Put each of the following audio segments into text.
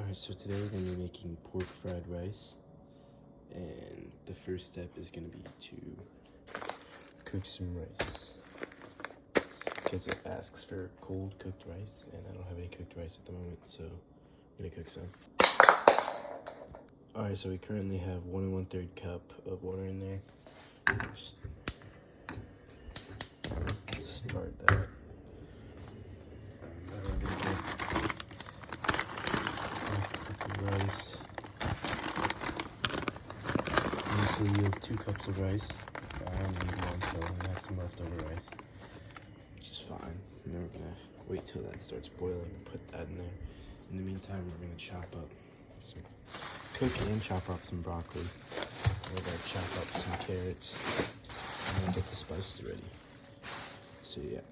Alright, so today we're going to be making pork fried rice, and the first step is going to be to cook some rice, because it asks for cold cooked rice, and I don't have any cooked rice at the moment, so I'm going to cook some. Alright, so we currently have 1 1/3 cup of water in there. Just start that. Rice. Usually you have 2 cups of rice. I only need 1, so I'm gonna have some leftover rice, which is fine. And then we're gonna wait till that starts boiling and put that in there. In the meantime, we're gonna cook and chop up some broccoli. We're gonna chop up some carrots and then get the spices ready. So yeah.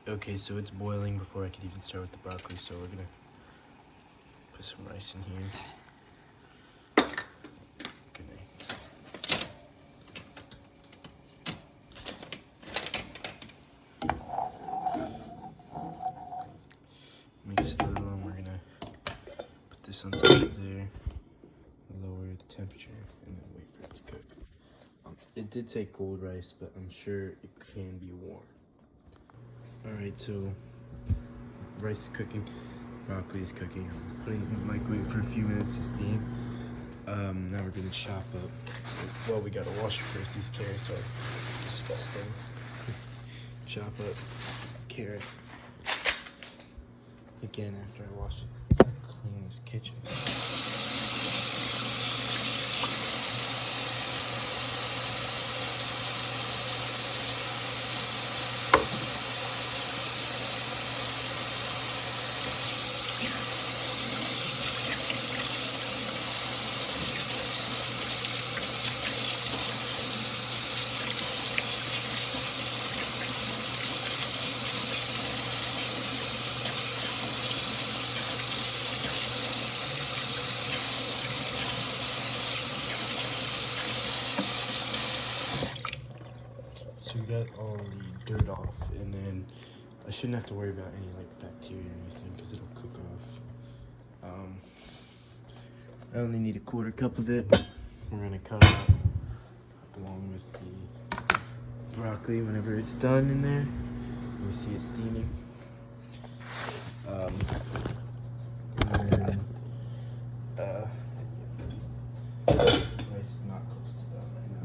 Okay, so it's boiling before I could even start with the broccoli, so we're gonna put some rice in here. Mix it a little, and we're gonna put this on top of there, lower the temperature, and then wait for it to cook. It did say cold rice, but I'm sure it can be warm. Alright, so rice is cooking, broccoli is cooking. I'm putting it in the microwave for a few minutes to steam. Now we're gonna chop up, well, we gotta wash first. These carrots are disgusting. Chop up carrot. Again, after I wash it, I gotta clean this kitchen. So we got all the dirt off, and then I shouldn't have to worry about any like bacteria or anything because it'll cook off. I only need a 1/4 cup of it. We're gonna cut it up along with the broccoli whenever it's done in there. You see it steaming. And then rice is not close to done right now.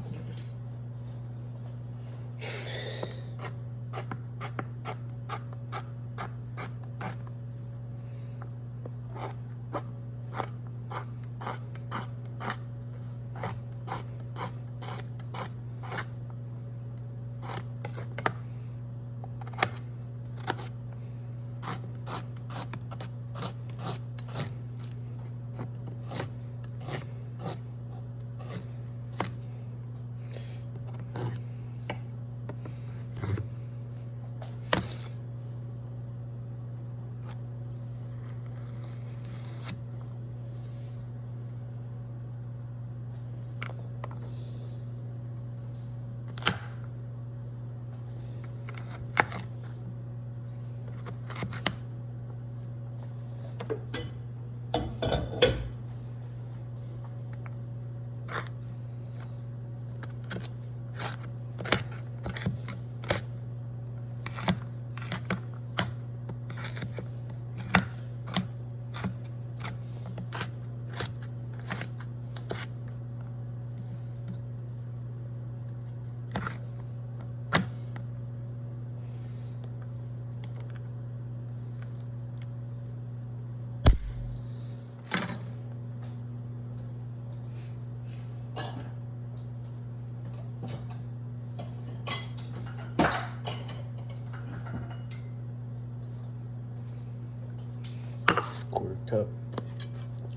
Quarter cup.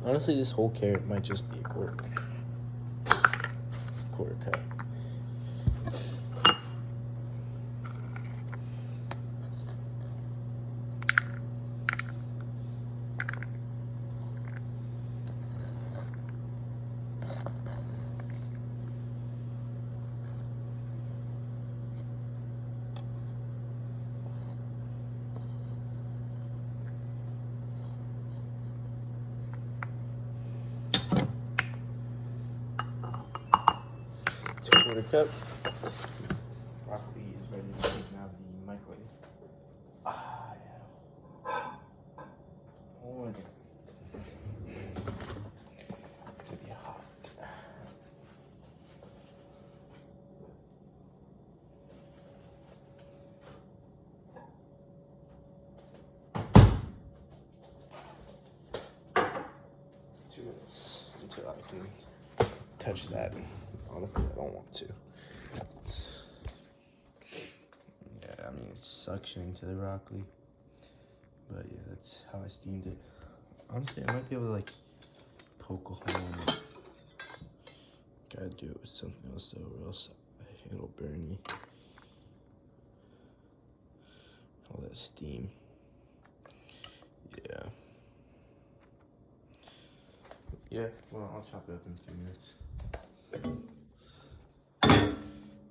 Honestly, this whole carrot might just be a quarter cup. quarter cup. Broccoli is ready to take out of the microwave. Ah, yeah. Oh my god. It's gonna be hot. Until I can touch that. Honestly, I don't want to. Yeah, I mean, it's suctioning to the broccoli. But yeah, that's how I steamed it. Honestly, I might be able to like poke a hole in it. Gotta do it with something else though, or else it'll burn me. All that steam. Yeah. Yeah, well, I'll chop it up in 2 minutes.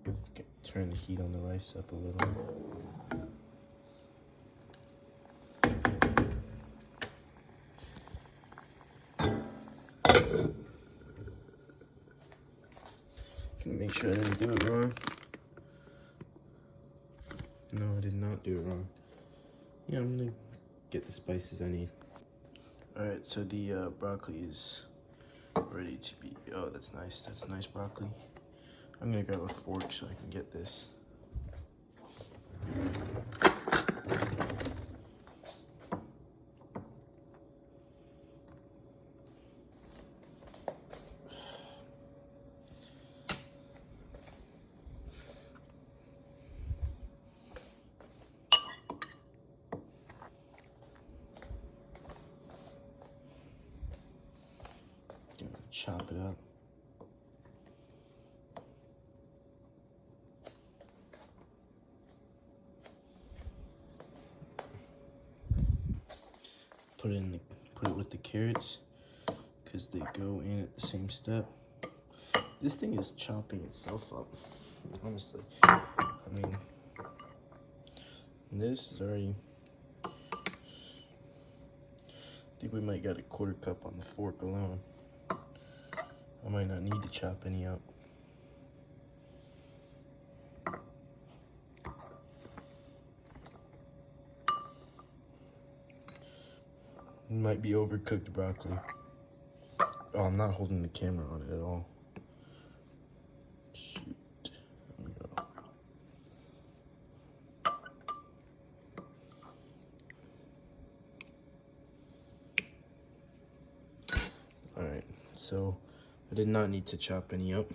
Okay, turn the heat on the rice up a little. Make sure I didn't do it wrong. No, I did not do it wrong. Yeah, I'm gonna get the spices I need. Alright, so the broccoli is ready to be, oh, that's nice. That's nice broccoli. I'm gonna grab a fork so I can get this. Gonna chop it up. Put it with the carrots because they go in at the same step. This thing is chopping itself up, honestly. I mean, this is already, I think we might get a quarter cup on the fork alone. I might not need to chop any up. It might be overcooked broccoli. Oh, I'm not holding the camera on it at all. Shoot. There we go. Alright, so I did not need to chop any up.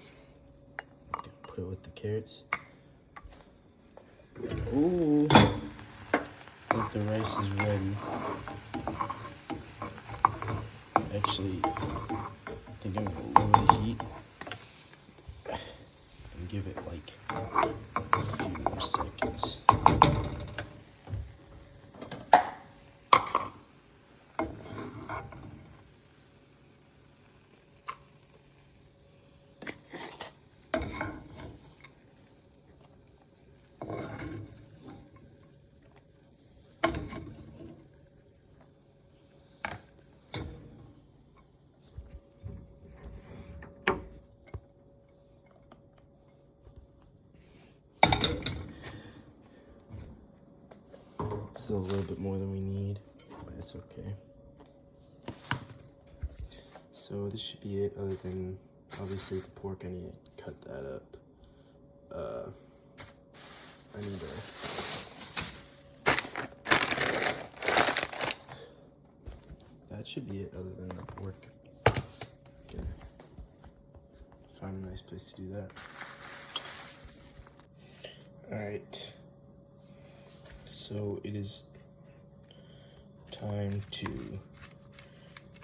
Put it with the carrots. Ooh, I think the rice is ready. Actually, I think I'm gonna lower the heat and give it like a few more seconds. Still a little bit more than we need, but it's okay. So this should be it, other than obviously the pork. I need to cut that up. I need to that should be it, other than the pork. Okay. Find a nice place to do that. Alright. So it is time to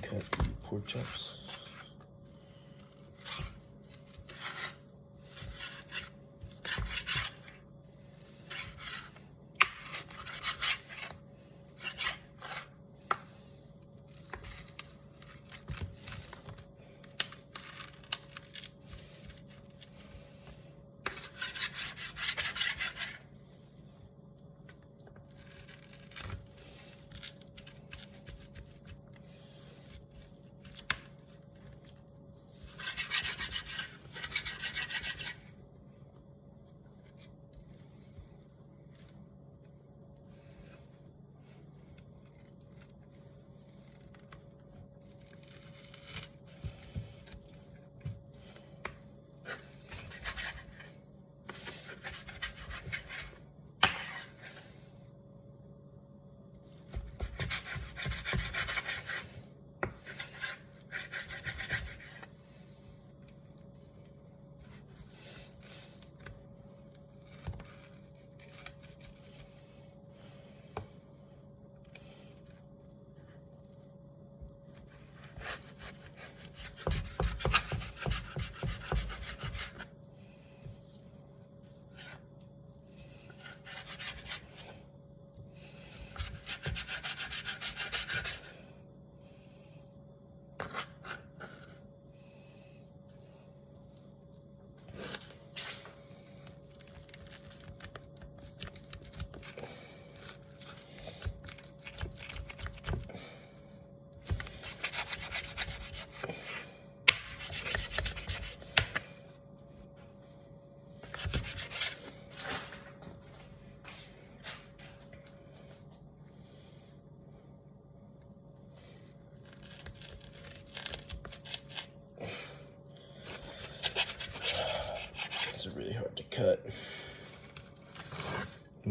cut the pork chops.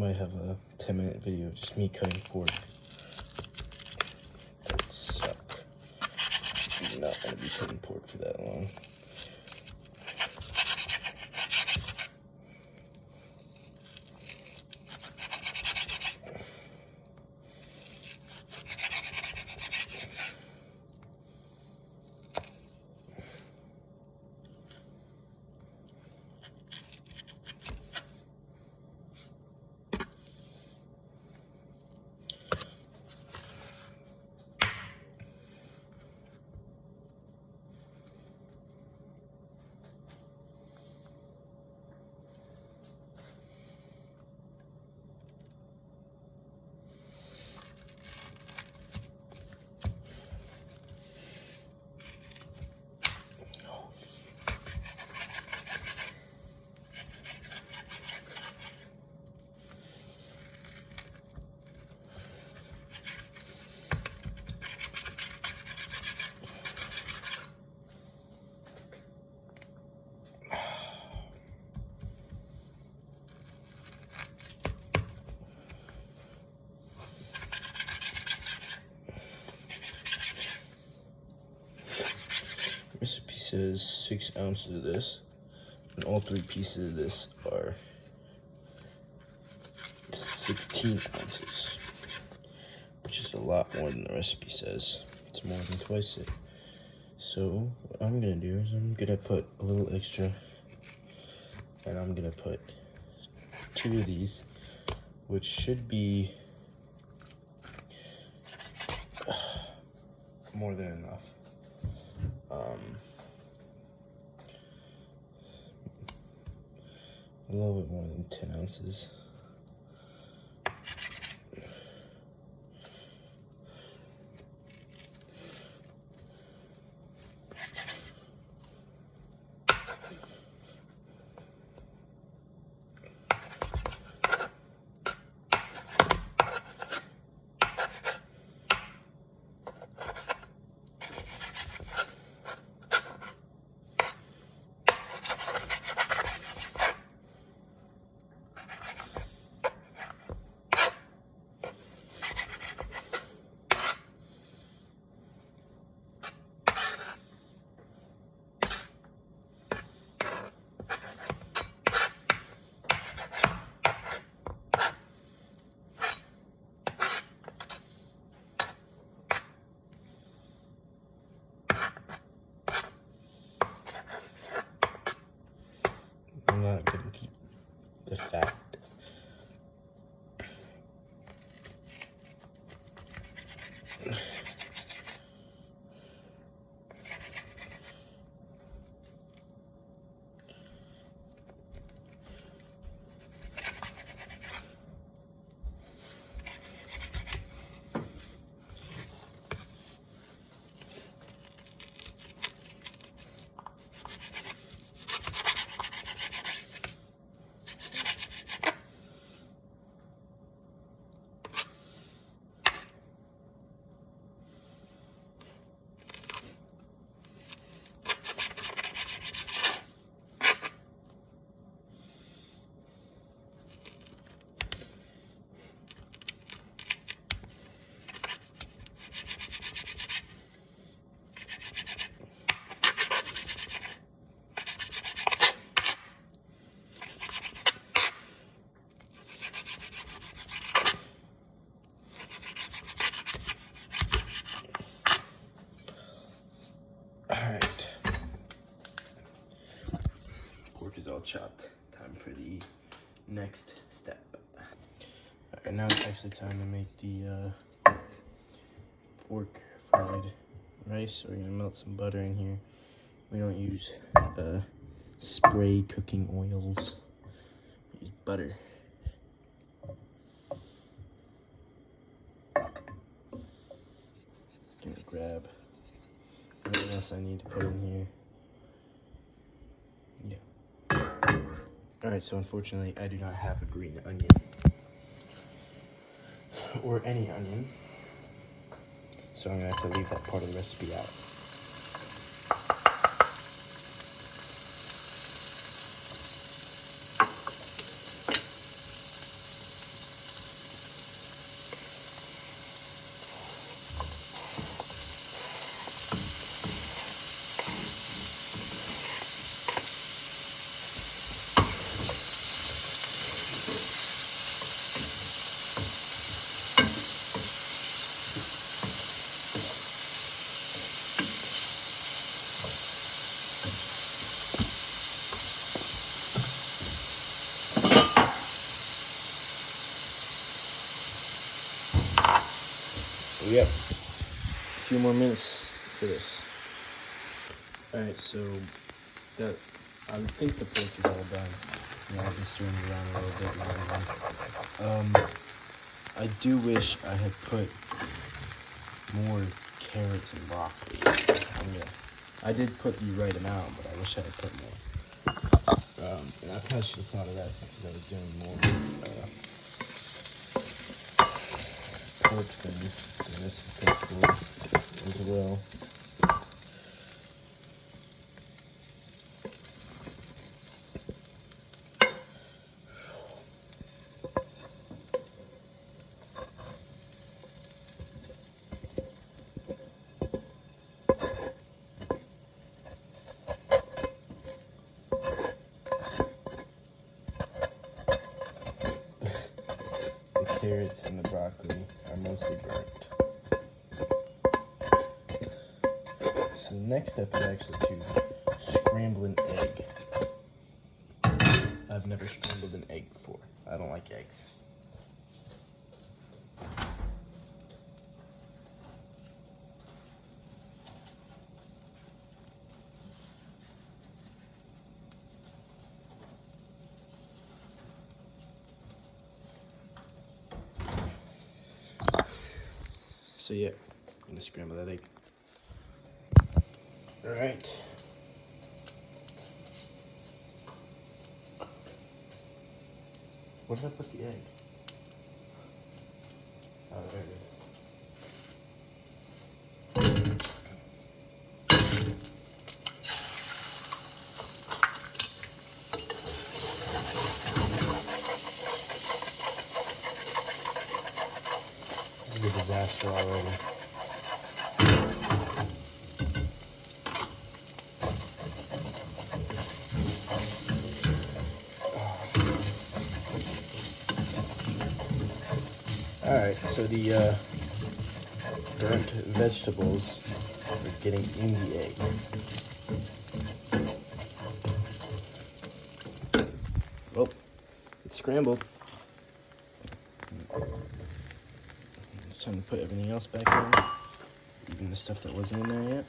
might have a 10-minute video of just me cutting pork. That would suck. I'm not gonna be cutting pork for that long. Recipe says 6 ounces of this, and all 3 pieces of this are 16 ounces, which is a lot more than the recipe says. It's more than twice it. So what I'm gonna do is I'm gonna put a little extra, and I'm gonna put 2 of these, which should be more than enough. A little bit more than 10 ounces. I'm not gonna keep the fat. Alright. Pork is all chopped. Time for the next step. Alright, now it's actually time to make the pork fried rice. We're gonna melt some butter in here. We don't use spray cooking oils. We use butter. Gonna grab everything else I need to put in here. Yeah. Alright, so unfortunately I do not have a green onion. Or any onion. So I'm gonna have to leave that part of the recipe out. yep, a few more minutes for this. Alright, so that I think the pork is all done. Yeah, I've been stirring it around a little bit longer. I do wish I had put more carrots and broccoli. I did put the right amount, but I wish I had put more. And I probably should have thought of that because I was doing more pork things. And this is cooked for as well. Carrots and the broccoli are mostly burnt. So the next step is actually to scramble an egg. I've never scrambled an egg before. I don't like eggs. So yeah, I'm gonna scramble that egg. All right. Where did I put the egg? Oh, there it is. This is a disaster already. Alright, so the burnt vegetables are getting in the egg. Oh, it's scrambled. It's time to put everything else back in, even the stuff that wasn't in there yet.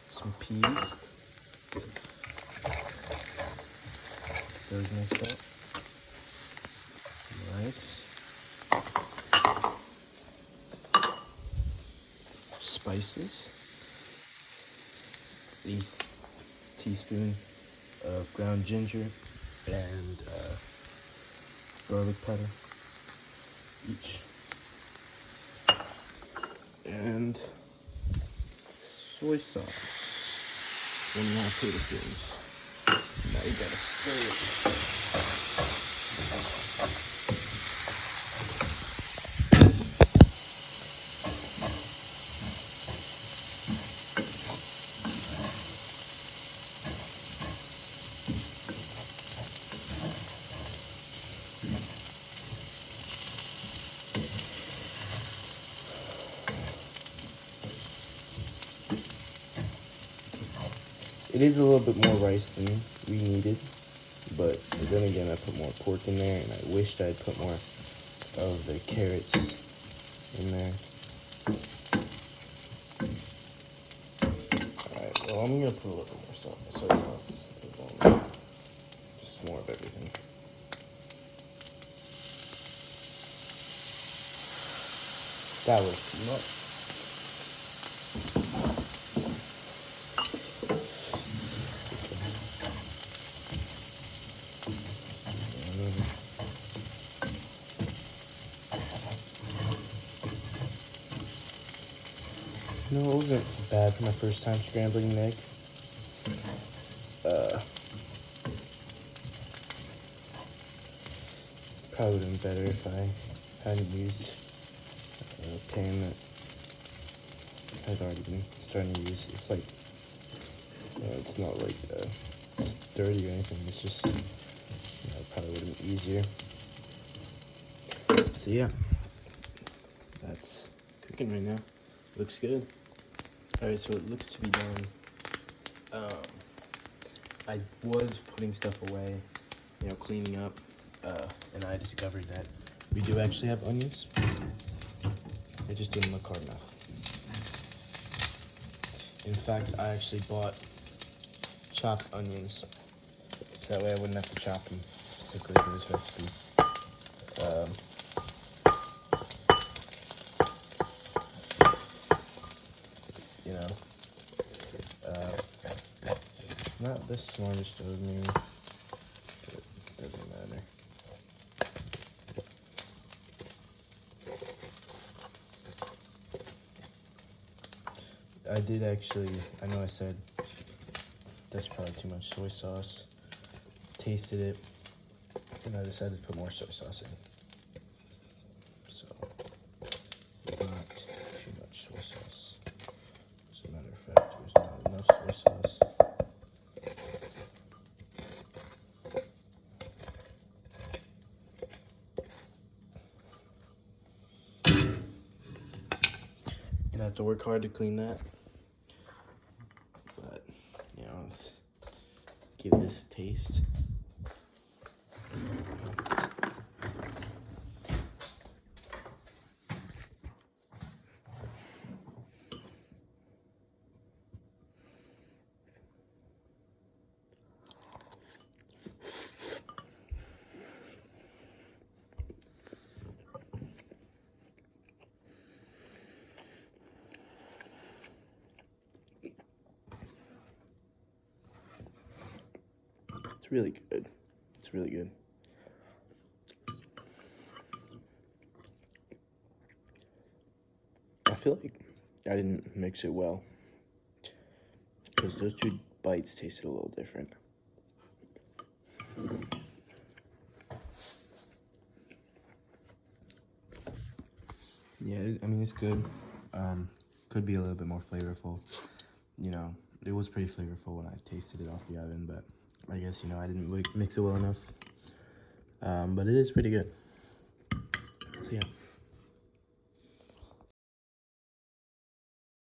Some peas. Those next up. Rice. Spices. A teaspoon of ground ginger and garlic powder each. And soy sauce. 1.5 tablespoons. Now you gotta stir it. It is a little bit more rice than we needed, but then again I put more pork in there, and I wished I'd put more of the carrots in there. Alright, well I'm gonna put a little bit more soy sauce. Just more of everything. That was too much. No, it wasn't bad for my first time scrambling an egg. Probably would have been better if I hadn't used a pan that I'd already been starting to use. It's like, it's not like it's dirty or anything. It's just, it probably would have been easier. So yeah, that's cooking right now. Looks good. Alright, so it looks to be done. I was putting stuff away, cleaning up, and I discovered that we do actually have onions. It just didn't look hard enough. In fact, I actually bought chopped onions, so that way I wouldn't have to chop them specifically for this recipe. You know, not the smartest of me, but it doesn't matter. I did actually, I know I said that's probably too much soy sauce. Tasted it, and I decided to put more soy sauce in. So, not too much soy sauce. As a matter of fact, there's not enough soy sauce. Gonna have to work hard to clean that. But, you know, let's give this a taste. It's really good. It's really good. I feel like I didn't mix it well, because those two bites tasted a little different. Yeah, I mean, it's good. Could be a little bit more flavorful. You know, it was pretty flavorful when I tasted it off the oven, but I guess, you know, I didn't mix it well enough. But it is pretty good. So yeah.